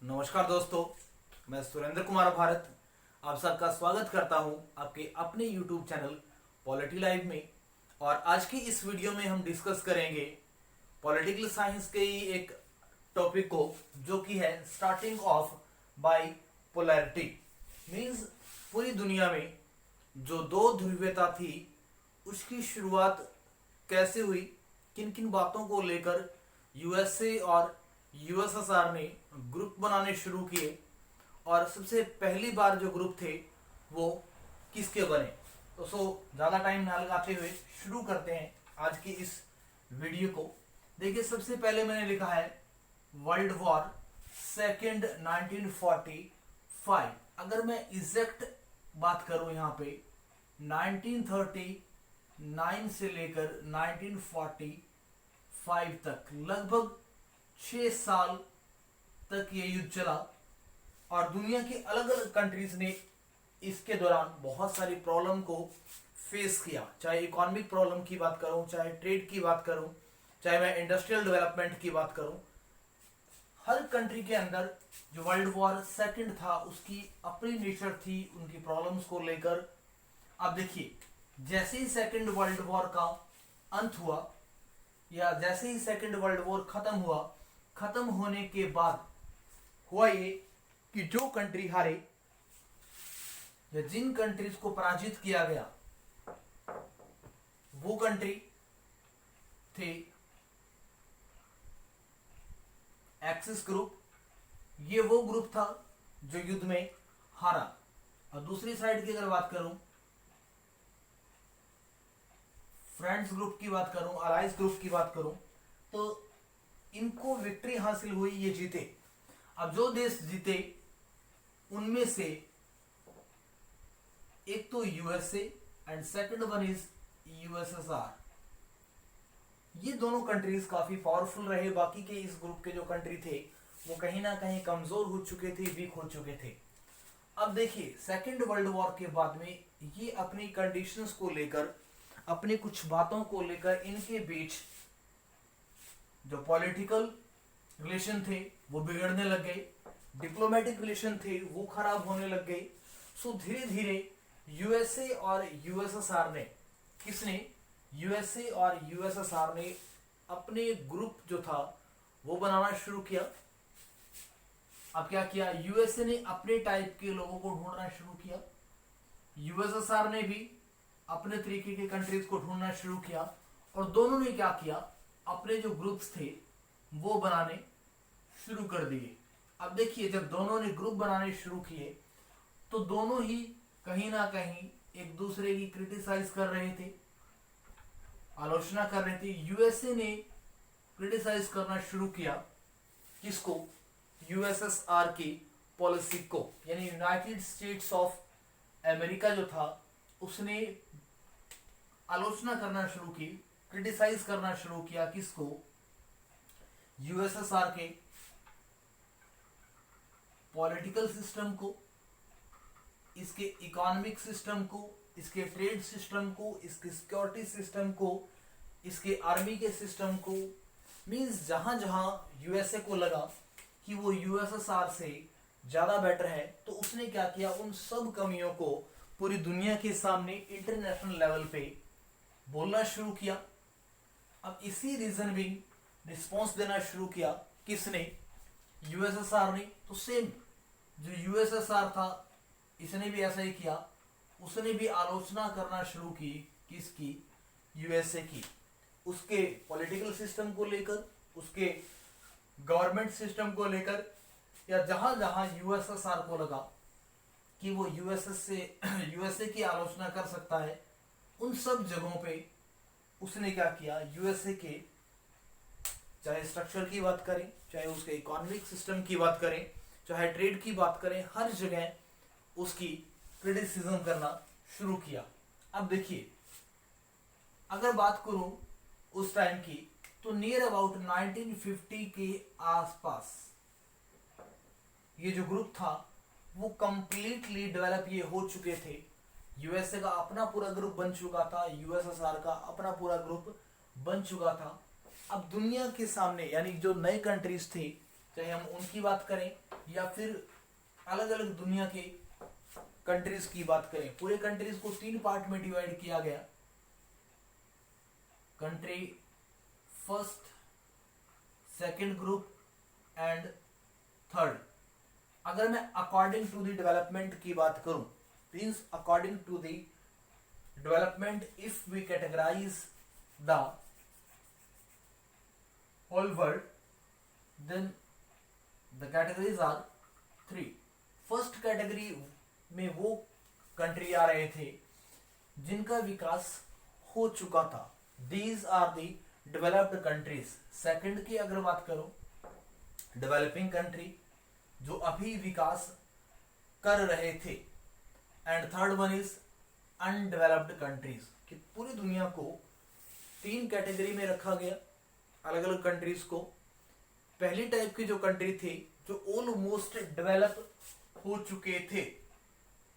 नमस्कार दोस्तों, मैं सुरेंद्र कुमार भारत आप सबका स्वागत करता हूं आपके अपने YouTube चैनल पॉलिटी लाइव में। और आज की इस वीडियो में हम डिस्कस करेंगे पॉलिटिकल साइंस के ही एक टॉपिक को, जो कि है starting of bipolarity. Means पूरी दुनिया में जो दो ध्रुवीयता थी उसकी शुरुआत कैसे हुई, किन किन बातों को लेकर यूएसए और यूएसएसआर ने ग्रुप बनाने शुरू किए, और सबसे पहली बार जो ग्रुप थे वो किसके बने। तो ज़्यादा टाइम ना लगाते हुए शुरू करते हैं आज की इस वीडियो को। देखिए, सबसे पहले मैंने लिखा है वर्ल्ड वॉर सेकेंड 1945। अगर मैं एग्जैक्ट बात करूं यहाँ पे 1939 से लेकर 1945 तक लगभग 6 साल तक ये युद्ध चला, और दुनिया के अलग अलग कंट्रीज ने इसके दौरान बहुत सारी प्रॉब्लम को फेस किया। चाहे इकोनॉमिक प्रॉब्लम की बात करूं, चाहे ट्रेड की बात करूं, चाहे मैं इंडस्ट्रियल डेवलपमेंट की बात करूं, हर कंट्री के अंदर जो वर्ल्ड वॉर सेकंड था उसकी अपनी नेचर थी उनकी प्रॉब्लम्स को लेकर। अब देखिए, जैसे ही सेकंड वर्ल्ड वॉर का अंत हुआ, या जैसे ही सेकंड वर्ल्ड वॉर खत्म हुआ, खत्म होने के बाद हुआ ये कि जो कंट्री हारे या जिन कंट्रीज को पराजित किया गया वो कंट्री थे एक्सिस ग्रुप। ये वो ग्रुप था जो युद्ध में हारा। और दूसरी साइड की अगर बात करूं, फ्रेंड्स ग्रुप की बात करूं, अलाइज ग्रुप की बात करूं, तो इनको विक्ट्री हासिल हुई, ये जीते। अब जो देश जीते उनमें से एक तो USA and second one is USSR. ये दोनों कंट्रीज काफी पावरफुल रहे। बाकी के इस ग्रुप के जो कंट्री थे वो कहीं ना कहीं कमजोर हो चुके थे, वीक हो चुके थे। अब देखिए, सेकंड वर्ल्ड वॉर के बाद में ये अपनी कंडीशंस को लेकर, अपनी कुछ बातों को लेकर इनके बीच जो पॉलिटिकल रिलेशन थे वो बिगड़ने लग गए, डिप्लोमेटिक रिलेशन थे वो खराब होने लग गए। सो धीरे धीरे यूएसए और यूएसएसआर ने, किसने, यूएसए और यूएसएसआर ने अपने ग्रुप जो था वो बनाना शुरू किया। अब क्या किया, यूएसए ने अपने टाइप के लोगों को ढूंढना शुरू किया, यूएसएसआर ने भी अपने तरीके के कंट्रीज को ढूंढना शुरू किया, और दोनों ने क्या किया, अपने जो ग्रुप्स थे वो बनाने शुरू कर दिए। अब देखिए, जब दोनों ने ग्रुप बनाने शुरू किए तो दोनों ही कहीं ना कहीं एक दूसरे की क्रिटिसाइज कर रहे थे, आलोचना कर रहे थे। यूएसए ने क्रिटिसाइज करना शुरू किया किसको, यूएसएसआर की पॉलिसी को, यानी यूनाइटेड स्टेट्स ऑफ अमेरिका जो था उसने आलोचना करना शुरू की, क्रिटिसाइज करना शुरू किया किसको, यूएसएसआर के पॉलिटिकल सिस्टम को, इसके इकोनॉमिक सिस्टम को, इसके ट्रेड सिस्टम को, इसके सिक्योरिटी सिस्टम को, इसके आर्मी के सिस्टम को। मींस जहां जहां यूएसए को लगा कि वो यूएसएसआर से ज्यादा बेटर है, तो उसने क्या किया, उन सब कमियों को पूरी दुनिया के सामने इंटरनेशनल लेवल पे बोलना शुरू किया। अब इसी रीजन भी रिस्पॉन्स देना शुरू किया किसने, यूएसएसआर ने। तो सेम जो यूएसएसआर था इसने भी ऐसा ही किया, उसने भी आलोचना करना शुरू की किसकी, यूएसए की, उसके पॉलिटिकल सिस्टम को लेकर, उसके गवर्नमेंट सिस्टम को लेकर, या जहां जहां यूएसएसआर को लगा कि वो यूएसए की आलोचना कर सकता है, उन सब जगहों पे उसने क्या किया, यूएसए के चाहे स्ट्रक्चर की बात करें, चाहे उसके इकोनॉमिक सिस्टम की बात करें, चाहे ट्रेड की बात करें, हर जगह उसकी क्रिटिसिज्म करना शुरू किया। अब देखिए, अगर बात करूं उस टाइम की, तो नियर अबाउट 1950 के आसपास ये जो ग्रुप था वो कंप्लीटली डेवलप ये हो चुके थे। यूएसए का अपना पूरा ग्रुप बन चुका था, यूएसएसआर का अपना पूरा ग्रुप बन चुका था। अब दुनिया के सामने यानी जो नए कंट्रीज थे चाहे हम उनकी बात करें या फिर अलग अलग दुनिया के कंट्रीज की बात करें, पूरे कंट्रीज को 3 पार्ट में डिवाइड किया गया। Country first, second group and third. अगर मैं अकॉर्डिंग टू द डेवलपमेंट की बात करूं, means according to the development, if we categorise the whole world, then the categories are 3। First category में वो कंट्री आ रहे थे जिनका विकास हो चुका था, these are the developed countries. Second की अगर बात करो, डेवलपिंग कंट्री जो अभी विकास कर रहे थे, and third one is undeveloped countries. कि पूरी दुनिया को 3 कैटेगरी में रखा गया, अलग अलग कंट्रीज को। पहली टाइप की जो कंट्री थी जो ऑलमोस्ट डेवलप हो चुके थे,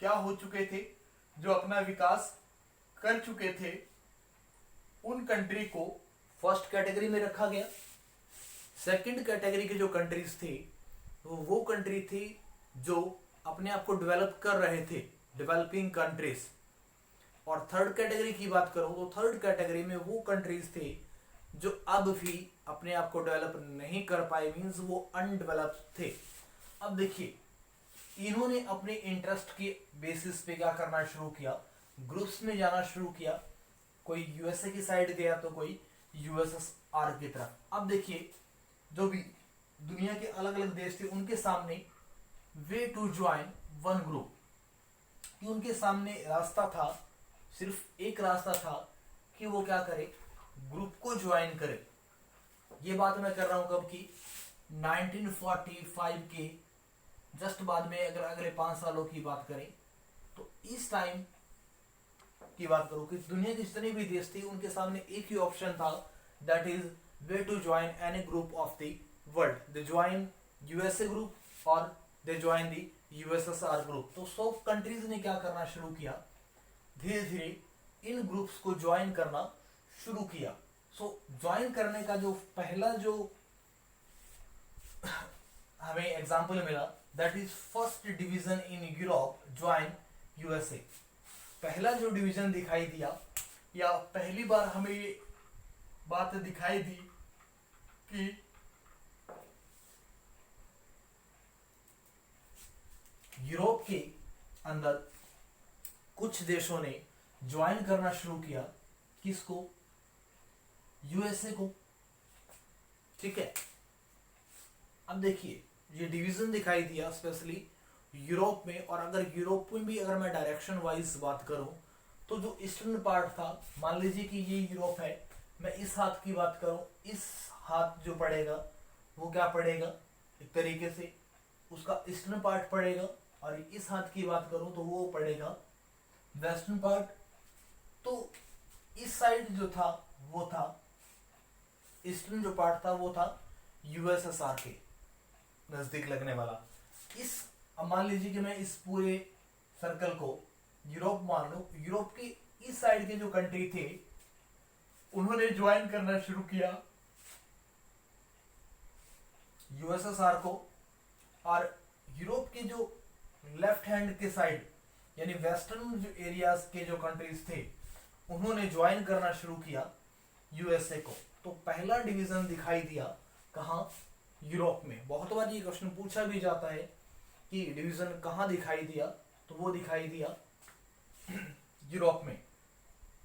क्या हो चुके थे, जो अपना विकास कर चुके थे, उन कंट्री को फर्स्ट कैटेगरी में रखा गया। सेकंड कैटेगरी के जो कंट्रीज थे वो कंट्री थी जो अपने आप को डेवलप कर रहे थे, डेवलपिंग कंट्रीज। और थर्ड कैटेगरी की बात करूं तो थर्ड कैटेगरी में वो कंट्रीज थे जो अब भी अपने आप को डेवलप नहीं कर पाए, मींस वो अनडेवलप्ड थे। अब देखिए, इन्होंने अपने इंटरेस्ट के बेसिस पे क्या करना शुरू किया, ग्रुप्स में जाना शुरू किया। कोई यूएसए की साइड गया तो कोई यूएसएसआर की तरफ। अब देखिए, जो भी दुनिया के अलग अलग देश थे उनके सामने way to join one group, कि उनके सामने रास्ता था, सिर्फ एक रास्ता था कि वो क्या करे, ग्रुप को ज्वाइन करे। ये बात मैं कर रहा हूं कब की, 1945 के जस्ट बाद में। अगर अगले 5 सालों की बात करें तो इस टाइम की बात करूं कि दुनिया के जितने भी देश थे उनके सामने एक ही ऑप्शन था, that is way to join any group of the world. They join USA group और they join the USSR group. तो 100 कंट्रीज ने क्या करना शुरू किया, धीरे धीरे इन ग्रुप्स को ज्वाइन करना शुरू किया। सो ज्वाइन करने का जो पहला जो हमें एग्जांपल मिला, that is first division in Europe join USA. पहला जो डिवीजन दिखाई दिया, या पहली बार हमें ये बात दिखाई दी कि यूरोप के अंदर कुछ देशों ने ज्वाइन करना शुरू किया, किसको, यूएसए को। ठीक है, अब देखिए ये डिवीजन दिखाई दिया स्पेशली यूरोप में। और अगर यूरोप में भी अगर मैं डायरेक्शन वाइज बात करूं तो जो ईस्टर्न पार्ट था, मान लीजिए कि ये यूरोप है, मैं इस हाथ की बात करूं, इस हाथ जो पड़ेगा वो क्या पड़ेगा, एक तरीके से उसका ईस्टर्न पार्ट पड़ेगा। और इस हाथ की बात करूं तो वो पड़ेगा वेस्टर्न पार्ट। तो इस साइड जो था वो था ईस्टर्न, जो पार्ट था वो था यूएसएसआर के नजदीक लगने वाला। इस अब मान लीजिए कि मैं इस पूरे सर्कल को यूरोप मान लूं, यूरोप की इस साइड के जो कंट्री थे उन्होंने ज्वाइन करना शुरू किया यूएसएसआर को। और यूरोप के जो लेफ्ट हैंड के साइड यानी वेस्टर्न जो एरियाज के जो कंट्रीज थे उन्होंने ज्वाइन करना शुरू किया यूएसए को। तो पहला डिवीजन दिखाई दिया कहाँ, यूरोप में। बहुत बार ये क्वेश्चन पूछा भी जाता है कि डिवीजन कहाँ दिखाई दिया, तो वो दिखाई दिया यूरोप में।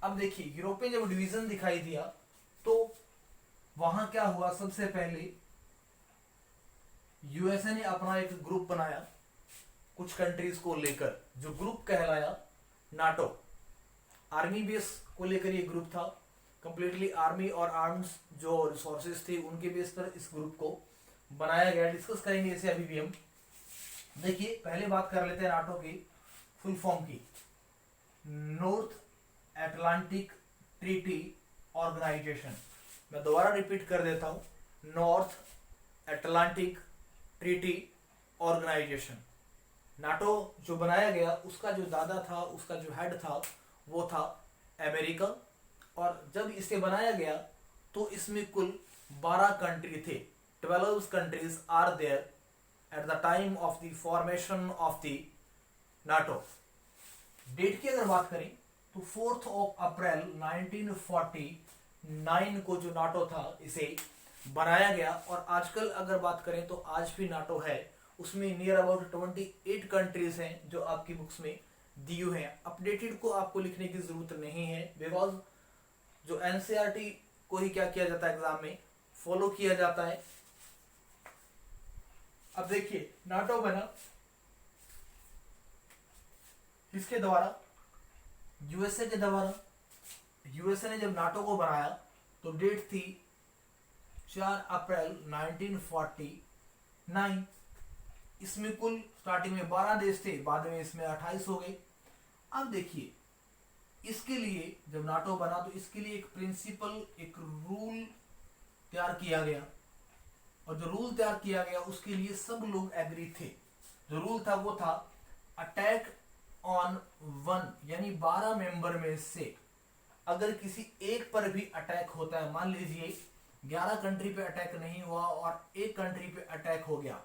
अब देखिए, यूरोप में जब डिवीजन दिखाई दिया तो वहां क्या हुआ, सबसे पहले यूएसए ने अपना एक ग्रुप बनाया कुछ कंट्रीज को लेकर, जो ग्रुप कहलाया नाटो। आर्मी बेस को लेकर ये ग्रुप था, कंप्लीटली आर्मी और आर्म्स जो रिसोर्सेज थे उनके बेस पर इस ग्रुप को बनाया गया। डिस्कस करेंगे इसे अभी भी हम। देखिए, पहले बात कर लेते हैं नाटो की फुल फॉर्म की। North Atlantic Treaty Organisation. मैं दोबारा रिपीट कर देता हूं, North Atlantic Treaty Organisation. NATO जो बनाया गया उसका जो दादा था, उसका जो हेड था वो था अमेरिका। और जब इसे बनाया गया तो इसमें कुल 12 कंट्री थे। 12 countries are there at the time of the formation of the NATO. Date की अगर बात करें तो 4th of April 1949 को जो नाटो था इसे बनाया गया, और आजकल अगर बात करें तो आज भी नाटो है, उसमें नियर अबाउट 28 कंट्रीज हैं जो आपकी बुक्स में दी हुए हैं। अपडेटेड को आपको लिखने की जरूरत नहीं है, बिकॉज जो एनसीईआरटी को ही क्या किया जाता है एग्जाम में फॉलो किया जाता है। अब देखिए नाटो बना किसके द्वारा, यूएसए के द्वारा। यूएसए ने जब नाटो को बनाया तो डेट थी 4 अप्रैल 1949। इसमें कुल स्टार्टिंग में 12 देश थे, बाद में इसमें 28 हो गए। अब देखिए इसके लिए जब नाटो बना तो इसके लिए एक प्रिंसिपल, एक रूल तैयार किया गया, और जो रूल तैयार किया गया उसके लिए सब लोग एग्री थे। जो रूल था वो था अटैक ऑन 1, यानी 12 मेंबर में से अगर किसी एक पर भी अटैक होता है, मान लीजिए 11 कंट्री पे अटैक नहीं हुआ और एक कंट्री पे अटैक हो गया,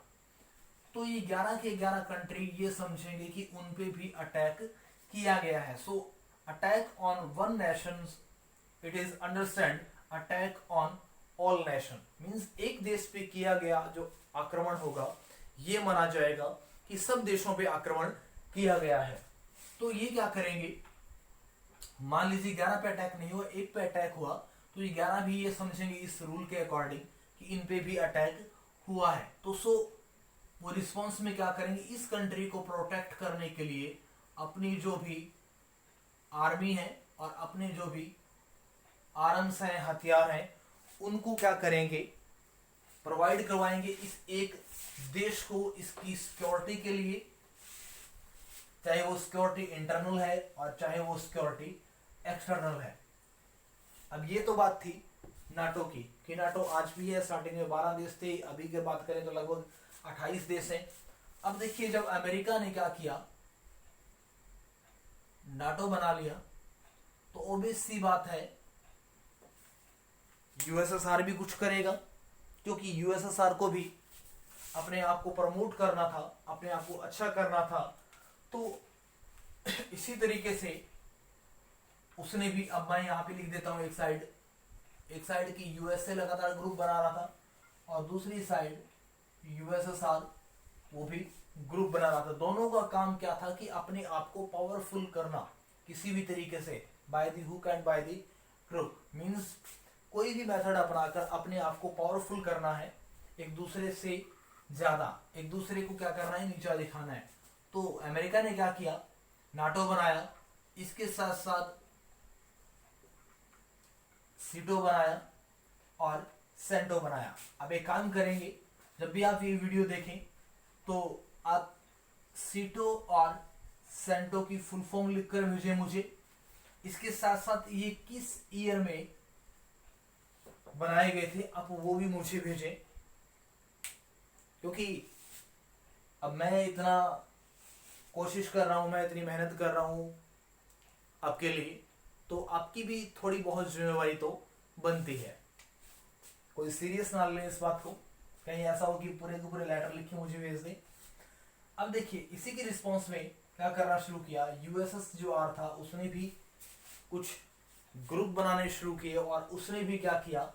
तो ये 11 के 11 कंट्री ये समझेंगे कि उन पे भी अटैक किया गया है। So attack on one nation, it is understand attack on all nation, means एक देश पे किया गया जो आक्रमण होगा ये माना जाएगा कि सब देशों पे आक्रमण किया गया है। तो ये क्या करेंगे, मान लीजिए 11 पे अटैक नहीं हुआ, एक पे अटैक हुआ, तो ये 11 भी ये समझेंगे इस रूल के अकॉर्डिंग कि इन पे भी अटैक हुआ है। तो वो रिस्पॉन्स में क्या करेंगे, इस कंट्री को प्रोटेक्ट करने के लिए अपनी जो भी आर्मी है और अपने जो भी आर्म्स हैं, हथियार हैं, उनको क्या करेंगे, प्रोवाइड करवाएंगे इस एक देश को इसकी सिक्योरिटी के लिए, चाहे वो सिक्योरिटी इंटरनल है और चाहे वो सिक्योरिटी एक्सटर्नल है। अब ये तो बात थी नाटो की कि नाटो आज भी है, स्टार्टिंग में 12 देश थे, अभी की बात करें तो लगभग 28 देश हैं। अब देखिए जब अमेरिका ने क्या किया, नाटो बना लिया, तो ऑब्वियस सी बात है यूएसएसआर भी कुछ करेगा, क्योंकि यूएसएसआर को भी अपने आप को प्रमोट करना था, अपने आप को अच्छा करना था। तो इसी तरीके से उसने भी, अब मैं यहाँ पे लिख देता हूँ एक साइड की यूएसए लगातार ग्रुप बना रहा था और दूसरी साइड यूएसएसआर वो भी ग्रुप बना रहा था। दोनों का काम क्या था कि अपने आप को पावरफुल करना किसी भी तरीके से, by the hook and by the crook, means कोई भी मेथड अपनाकर अपने आप को पावरफुल करना है, एक दूसरे से ज्यादा एक दूसरे को क्या करना है, नीचा दिखाना है। तो अमेरिका ने क्या किया, नाटो बनाया, इसके साथ साथ सीटो बनाया और सेंटो बनाया। अब एक काम करेंगे, जब भी आप ये वीडियो देखें तो आप सीटो और सेंटो की फुल फॉर्म लिखकर भेजें मुझे। इसके साथ साथ ये किस ईयर में बनाए गए थे आप वो भी मुझे भेजें, क्योंकि अब मैं इतना कोशिश कर रहा हूं, मैं इतनी मेहनत कर रहा हूं आपके लिए, तो आपकी भी थोड़ी बहुत जिम्मेवारी तो बनती है। कोई सीरियस ना लें इस बात को, कहीं ऐसा हो कि पूरे के पूरे लेटर लिख के मुझे भेज दें। अब देखिए इसी के रिस्पॉन्स में क्या करना शुरू किया, यूएसएस जो आर था उसने भी कुछ ग्रुप बनाने शुरू किए और उसने भी क्या किया,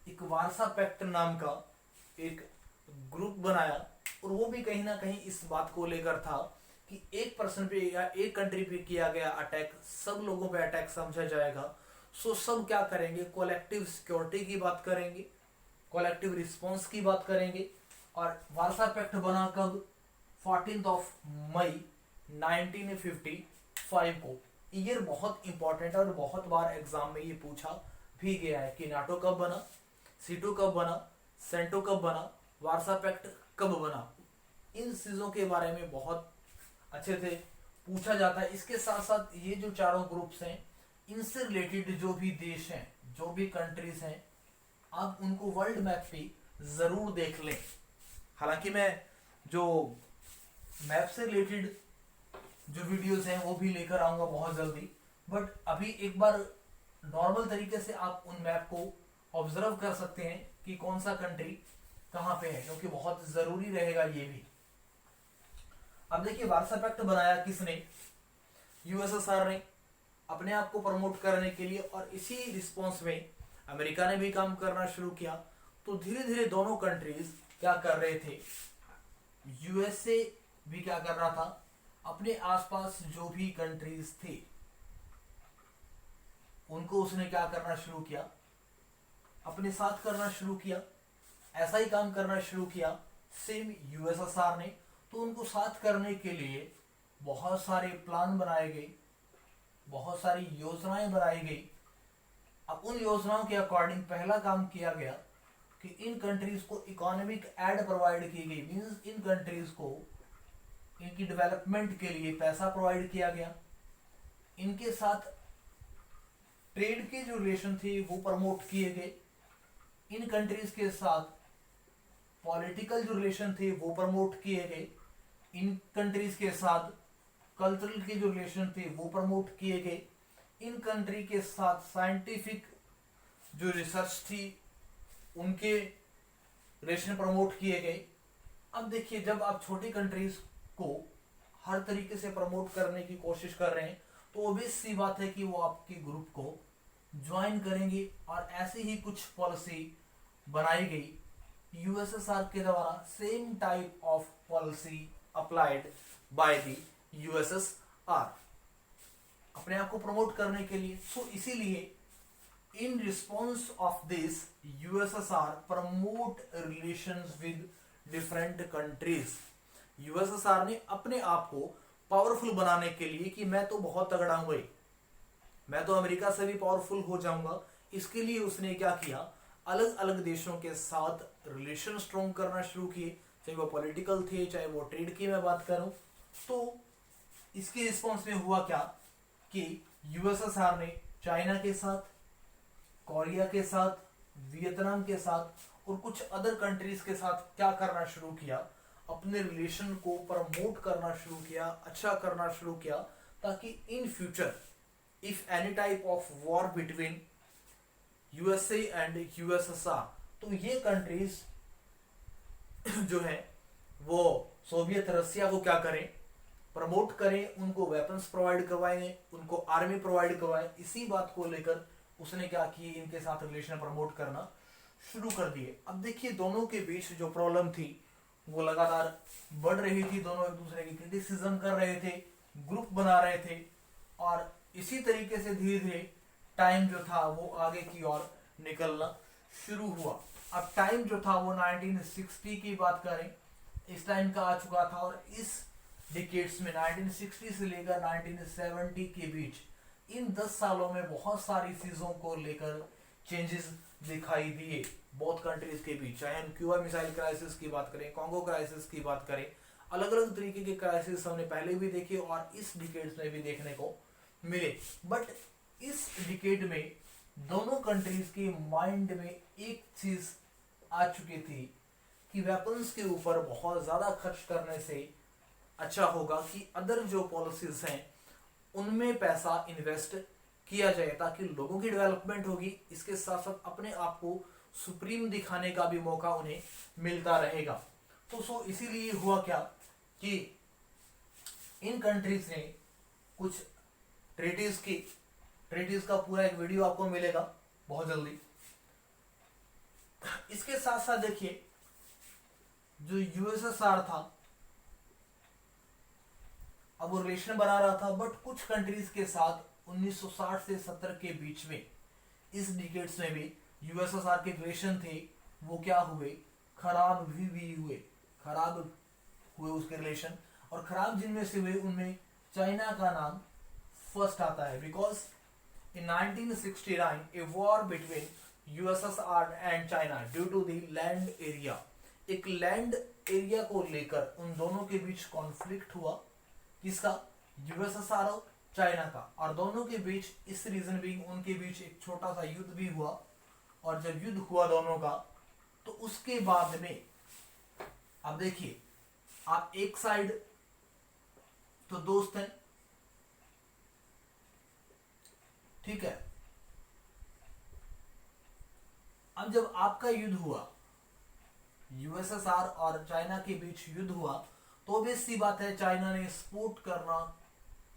एक वारसा पैक्ट नाम का एक ग्रुप बनाया, और वो भी कहीं ना कहीं इस बात को लेकर था कि एक पर्सन पे या एक कंट्री पे किया गया अटैक सब लोगों पे अटैक समझा जाएगा। सो सब क्या करेंगे, कोलेक्टिव सिक्योरिटी की बात करेंगे, कोलेक्टिव रिस्पॉन्स की बात करेंगे। और वारसा पैक्ट बना कब, 14 मई 1955 को। ईयर बहुत इंपॉर्टेंट है और बहुत बार एग्जाम में ये पूछा भी गया है कि नाटो कब बना, सीटो कब बना, सेंटो कब बना, वारसा पैक्ट कब बना। इन चीजों के बारे में बहुत अच्छे से पूछा जाता है। इसके साथ साथ ये जो चारों ग्रुप्स हैं, इनसे रिलेटेड जो भी देश हैं, जो भी कंट्रीज हैं, आप उनको वर्ल्ड मैप पे जरूर देख लें। हालांकि मैं जो मैप से रिलेटेड जो वीडियोस हैं वो भी लेकर आऊंगा बहुत जल्दी, बट अभी एक बार नॉर्मल तरीके से आप उन मैप को ऑब्जर्व कर सकते हैं कि कौन सा कंट्री कहां पे है, क्योंकि बहुत जरूरी रहेगा ये भी। अब देखिए वार्सा पैक्ट बनाया किसने, यूएसएसआर ने, अपने आप को प्रमोट करने के लिए, और इसी रिस्पॉन्स में अमेरिका ने भी काम करना शुरू किया। तो धीरे धीरे दोनों कंट्रीज क्या कर रहे थे, यूएसए भी क्या कर रहा था, अपने आसपास जो भी कंट्रीज थे उनको उसने क्या करना शुरू किया, अपने साथ करना शुरू किया, ऐसा ही काम करना शुरू किया सेम यूएसएसआर ने। तो उनको साथ करने के लिए बहुत सारे प्लान बनाए गए, बहुत सारी योजनाएं बनाई गई। अब उन योजनाओं के अकॉर्डिंग पहला काम किया गया कि इन कंट्रीज को इकोनॉमिक एड प्रोवाइड की गई, मींस इन कंट्रीज को इनकी डेवलपमेंट के लिए पैसा प्रोवाइड किया गया। इनके साथ ट्रेड के जो रिलेशन थे वो प्रमोट किए गए। इन कंट्रीज के साथ पॉलिटिकल जो रिलेशन थे वो प्रमोट किए गए। इन कंट्रीज के साथ कल्चरल के जो रिलेशन थे वो प्रमोट किए गए। इन कंट्री के साथ साइंटिफिक जो रिसर्च थी उनके रिलेशन प्रमोट किए गए। अब देखिए जब आप छोटी कंट्रीज को हर तरीके से प्रमोट करने की कोशिश कर रहे हैं तो ऑब्वियस सी बात है कि वो आपके ग्रुप को ज्वाइन करेंगे, और ऐसी ही कुछ पॉलिसी बनाई गई यूएसएसआर के द्वारा। Same type of policy applied by the USSR अपने आप को प्रमोट करने के लिए। सो इसीलिए in response of this USSR promote relations with different countries. USSR ने अपने आप को पावरफुल बनाने के लिए कि मैं तो बहुत तगड़ा हूं भाई, मैं तो अमेरिका से भी पावरफुल हो जाऊंगा, इसके लिए उसने क्या किया, अलग अलग देशों के साथ रिलेशन स्ट्रॉन्ग करना शुरू किए, चाहे वो पॉलिटिकल थे चाहे वो ट्रेड की मैं बात करूं। तो इसके रिस्पॉन्स में हुआ क्या कि यूएसएसआर ने चाइना के साथ, कोरिया के साथ, वियतनाम के साथ और कुछ अदर कंट्रीज के साथ क्या करना शुरू किया, अपने रिलेशन को प्रमोट करना शुरू किया, अच्छा करना शुरू किया, ताकि in future if any type of war between USA and USSR, तो ये कंट्रीज जो है वो सोवियत रसिया को क्या करें, प्रमोट करें, उनको वेपन्स प्रोवाइड करवाएंगे, उनको आर्मी प्रोवाइड करवाएं। इसी बात को लेकर उसने क्या की, इनके साथ रिलेशन प्रमोट करना शुरू कर दिए। अब देखिए दोनों के बीच जो प्रॉब्लम थी वो लगातार बढ़ रही थी, दोनों एक दूसरे की क्रिटिसिज्म कर रहे थे, ग्रुप बना रहे थे, और इसी तरीके से धीरे धीरे टाइम जो था वो आगे की ओर निकलना शुरू हुआ। अब टाइम जो था वो 1960 की बात करें, इस टाइम का आ चुका था, और इस डिकेड्स में 1960 से लेकर 1970 के बीच इन 10 सालों में बहुत सारी चीजों को लेकर चेंजेस दिखाई दिए बहुत कंट्रीज के बीच, चाहे हम क्यूबा मिसाइल क्राइसिस की बात करें, कॉन्गो क्राइसिस की बात करें, अलग अलग तरीके के क्राइसिस हमने पहले भी देखे और इस डिकेड्स में भी देखने को मिले। बट इस डिकेड में दोनों कंट्रीज के माइंड में एक चीज आ चुकी थी कि वेपन्स के ऊपर बहुत ज्यादा खर्च करने से अच्छा होगा कि अदर जो पॉलिसीज हैं उनमें पैसा इन्वेस्ट किया जाए, ताकि लोगों की डेवलपमेंट होगी, इसके साथ साथ अपने आप को सुप्रीम दिखाने का भी मौका उन्हें मिलता रहेगा। तो इसीलिए हुआ क्या कि इन कंट्रीज ने कुछ ट्रीटीज का पूरा एक वीडियो आपको मिलेगा बहुत जल्दी। इसके साथ साथ देखिए जो यूएसएसआर था अब वो रिलेशन बना रहा था, बट कुछ कंट्रीज के साथ 1960 से 70 के बीच में इस डिकेड्स में भी यूएसएसआर के रिलेशन थे वो क्या हुए, खराब भी हुए उसके रिलेशन, और खराब जिनमें से हुए उनमें चाइना का नाम फर्स्ट आता है, because in 1969 a war between USSR and China due to the land area, एक लैंड एरिया को लेकर उन दोनों के बीच कॉन्फ्लिक्ट हुआ, किसका, यूएसएसआर और चाइना का, और दोनों के बीच इस रीजन भी उनके बीच एक छोटा सा युद्ध भी हुआ, और जब युद्ध हुआ दोनों का तो उसके बाद में अब देखिए आप एक साइड तो दोस्त हैं, ठीक है, अब जब आपका युद्ध हुआ यूएसएसआर और चाइना के बीच युद्ध हुआ तो भी सी बात है चाइना ने सपोर्ट करना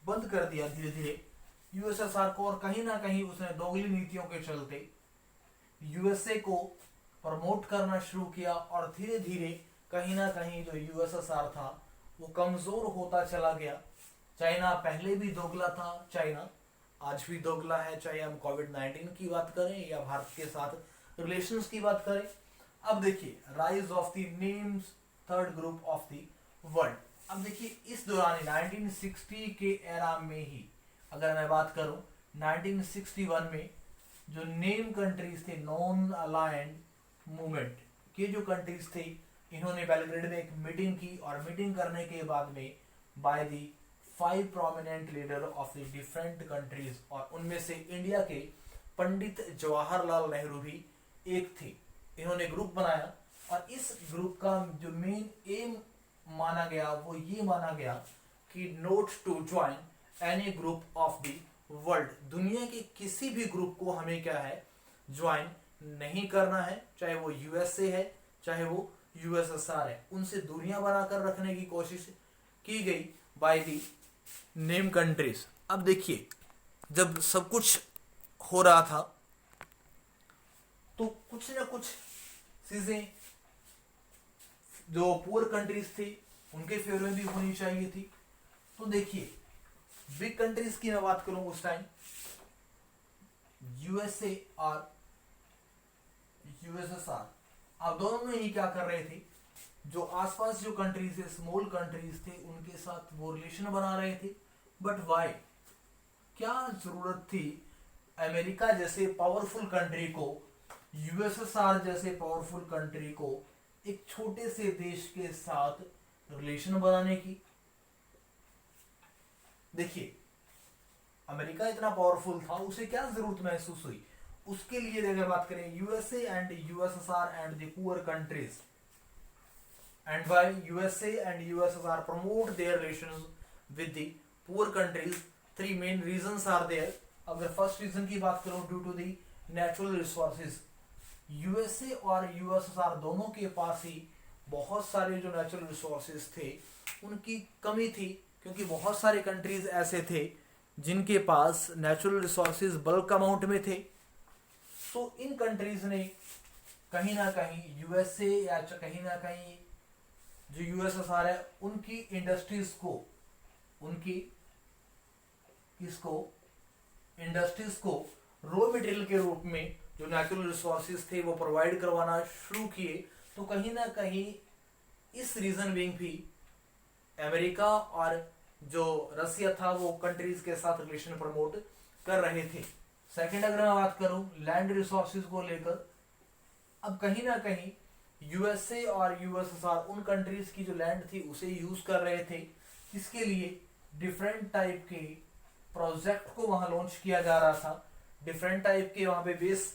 बंद कर दिया धीरे धीरे यूएसएसआर को, और कहीं ना कहीं उसने दोगली नीतियों के चलते यूएसए को प्रमोट करना शुरू किया, और धीरे धीरे कहीं ना कहीं जो यूएसएसआर था वो कमजोर होता चला गया। चाइना पहले भी दोगला था, चाइना आज भी दोगला है, चाहे हम कोविड-19 की बात करें या भारत के साथ रिलेशंस की बात करें। अब देखिए rise of the names third group of the world. अब देखिए इस दौरान 1960 के एरा में ही अगर मैं बात करूं 1961 में जो नेम कंट्रीज थे नॉन अलाइंड मूवमेंट के जो कंट्रीज थे इन्होंने बेलग्रेड में एक मीटिंग की, और मीटिंग करने के बाद में by the 5 prominent leader of the different countries, और उनमें से इंडिया के पंडित जवाहरलाल नेहरू भी एक थे। इन्होंने ग्रुप बनाया और इस ग्रुप का जो मेन एम माना गया वो ये माना गया कि not to join any group of the world, दुनिया के किसी भी ग्रुप को हमें क्या है ज्वाइन नहीं करना है, चाहे वो यूएसए है चाहे वो यूएसएसआर है, उनसे दूरियां बनाकर रखने की कोशिश की गई बाय दी नेम कंट्रीज। अब देखिए जब सब कुछ हो रहा था तो कुछ ना कुछ चीजें जो पुअर कंट्रीज थे उनके फेवर में भी होनी चाहिए थी। तो देखिए बिग कंट्रीज की मैं बात करूं उस टाइम यूएसए और यूएसएसआर, अब दोनों में ही क्या कर रहे थे, जो आसपास जो कंट्रीज है स्मॉल कंट्रीज थे उनके साथ वो रिलेशन बना रहे थे। बट वाई, क्या जरूरत थी अमेरिका जैसे पावरफुल कंट्री को, यूएसएसआर जैसे पावरफुल कंट्री को एक छोटे से देश के साथ रिलेशन बनाने की। देखिए अमेरिका इतना पावरफुल था, उसे क्या जरूरत महसूस हुई, उसके लिए अगर बात करें USA and USSR and the poor countries, and why USA and USSR promote their relations with the poor countries, 3 main reasons are there। अगर फर्स्ट रीजन की बात करूं due to the natural resources, USA और USSR दोनों के पास ही बहुत सारे जो नेचुरल रिसोर्सेज थे उनकी कमी थी, क्योंकि बहुत सारे कंट्रीज ऐसे थे जिनके पास नेचुरल रिसोर्सेज बल्क अमाउंट में थे। सो इन कंट्रीज ने कहीं ना कहीं यूएसए या कहीं ना कहीं जो यूएसएसआर है उनकी इंडस्ट्रीज को, उनकी किसको इंडस्ट्रीज को रॉ मटेरियल के रूप में जो नेचुरल रिसोर्सेज थे वो प्रोवाइड करवाना शुरू किए। तो कहीं ना कहीं इस रीजन बीइंग भी अमेरिका और जो रसिया था वो कंट्रीज के साथ रिलेशन प्रमोट कर रहे थे। सेकंड अगर मैं बात करूं लैंड रिसोर्सेज को लेकर, अब कहीं ना कहीं यूएसए और यूएसएसआर उन कंट्रीज की जो लैंड थी उसे यूज कर रहे थे, इसके लिए डिफरेंट टाइप के प्रोजेक्ट को वहां लॉन्च किया जा रहा था, डिफरेंट टाइप के वहां पे बेस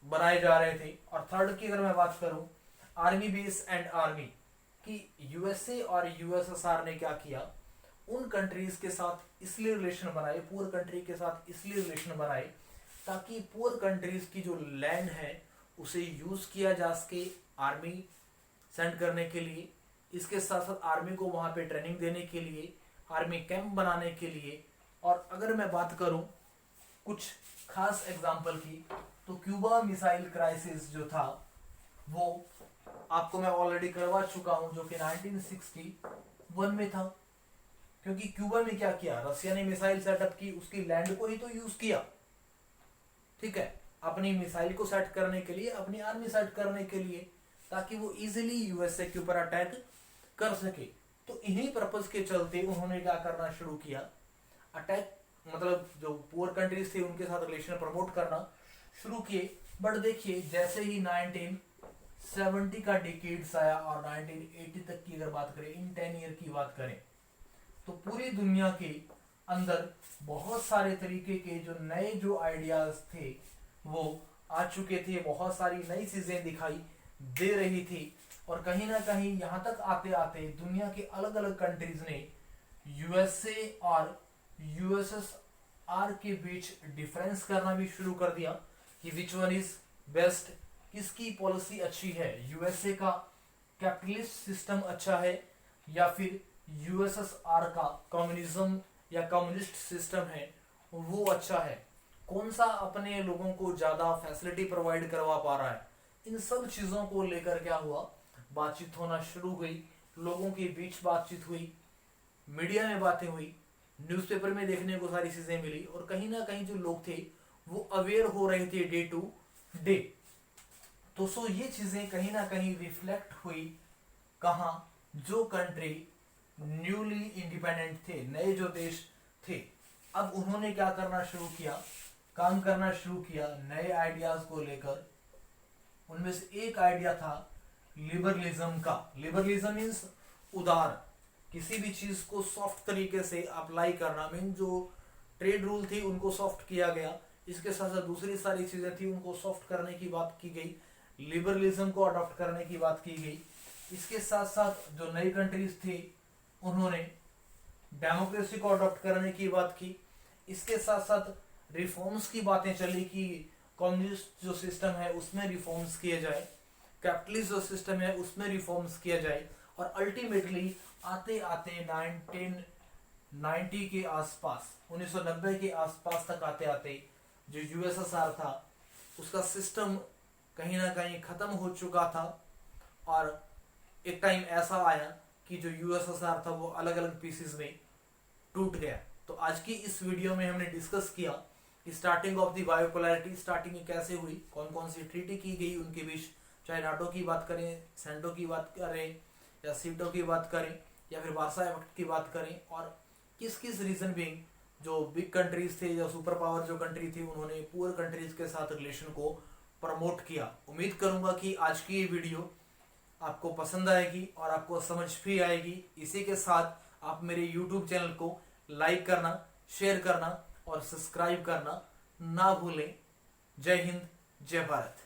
बनाए जा रहे थे। और थर्ड की अगर मैं बात करूं आर्मी बेस एंड आर्मी की, यूएसए और यूएसएसआर ने क्या किया, उन कंट्रीज के साथ इसलिए रिलेशन बनाए, पुअर कंट्री के साथ इसलिए रिलेशन बनाए ताकि पुअर कंट्रीज की जो लैंड है उसे यूज किया जा सके आर्मी सेंड करने के लिए, इसके साथ साथ आर्मी को वहां पे ट्रेनिंग देने के लिए, आर्मी कैंप बनाने के लिए। और अगर मैं बात करूं कुछ खास एग्जांपल की तो क्यूबा मिसाइल क्राइसिस जो था वो आपको मैं ऑलरेडी करवा चुका हूं, जो कि 1961 में था। क्योंकि क्यूबा में क्या किया, रसिया ने मिसाइल सेटअप की, उसकी लैंड को ही तो यूज किया, ठीक है, अपनी मिसाइल को सेट करने के लिए, अपनी आर्मी सेट करने के लिए, ताकि वो इजीली यूएसए के ऊपर अटैक कर सके। तो इन्हीं पर्पस के चलते उन्होंने क्या करना शुरू किया, अटैक मतलब जो पुअर कंट्रीज थे उनके साथ रिलेशन प्रमोट करना शुरू किए। बट देखिए जैसे ही 1970 का डिकेड्स आया और 1980 तक की अगर बात करें, इन 10 ईयर की बात करें, तो पूरी दुनिया के अंदर बहुत सारे तरीके के जो नए जो आइडियाज थे वो आ चुके थे, बहुत सारी नई चीजें दिखाई दे रही थी। और कहीं ना कहीं यहाँ तक आते आते दुनिया के अलग अलग कंट्रीज ने यूएसए और यूएसएसआर के बीच डिफरेंस करना भी शुरू कर दिया कि विच वन इज बेस्ट किसकी पॉलिसी अच्छी है, यूएसए का कैपिटलिस्ट सिस्टम अच्छा है या फिर यूएसएसआर का कम्युनिज्म या कम्युनिस्ट सिस्टम है वो अच्छा है, कौन सा अपने लोगों को ज्यादा फैसिलिटी प्रोवाइड करवा पा रहा है। इन सब चीजों को लेकर क्या हुआ, बातचीत होना शुरू हुई, लोगों के बीच बातचीत हुई, मीडिया में बातें हुई, न्यूज़पेपर में देखने को सारी चीजें मिली, और कहीं ना कहीं जो लोग थे वो अवेयर हो रहे थे डे टू डे। तो सो ये चीजें कहीं ना कहीं रिफ्लेक्ट हुई कहाँ, जो कंट्री न्यूली इंडिपेंडेंट थे, नए जो देश थे, अब उन्होंने क्या करना शुरू किया, काम करना शुरू किया नए आइडियाज को लेकर। उनमें से एक आइडिया था लिबरलिज्म का। लिबरलिज्म मीन्स उदार, किसी भी चीज को सॉफ्ट तरीके से अप्लाई करना, मीन जो ट्रेड रूल थी उनको सॉफ्ट किया गया, इसके साथ साथ दूसरी सारी चीजें थी उनको सॉफ्ट करने की बात की गई, लिबरलिज्म को अडॉप्ट करने की बात की गई। इसके साथ साथ जो नई कंट्रीज थी उन्होंने डेमोक्रेसी को अडॉप्ट करने की बात की। इसके साथ साथ रिफॉर्म्स की बातें चली कि कम्युनिस्ट जो सिस्टम है उसमें रिफॉर्म्स किए जाए, कैपिटलिस्ट जो सिस्टम है उसमें रिफॉर्म्स किया जाए, और अल्टीमेटली आते आते 1990 के आसपास, 1990 के आसपास तक आते आते जो यूएसएसआर था उसका सिस्टम कहीं ना कहीं खत्म हो चुका था, और एक टाइम ऐसा आया कि जो यूएसएसआर था वो अलग अलग पीसेस में टूट गया। तो आज की इस वीडियो में हमने डिस्कस किया कि स्टार्टिंग ऑफ द बायोपोलैरिटी स्टार्टिंग में कैसे हुई, कौन कौन सी ट्रीटी की गई उनके बीच, चाहे नाटो की बात करें, सेंटो की बात करें, या सीटो की बात करें, या फिर वारसा एक्ट की बात करें, और किस किस रीजन बिंग जो बिग कंट्रीज थे, जो सुपर पावर जो कंट्री थी, उन्होंने पुअर कंट्रीज के साथ रिलेशन को प्रमोट किया। उम्मीद करूंगा कि आज की ये वीडियो आपको पसंद आएगी और आपको समझ भी आएगी। इसी के साथ आप मेरे YouTube चैनल को लाइक करना, शेयर करना और सब्सक्राइब करना ना भूलें। जय हिंद, जय भारत।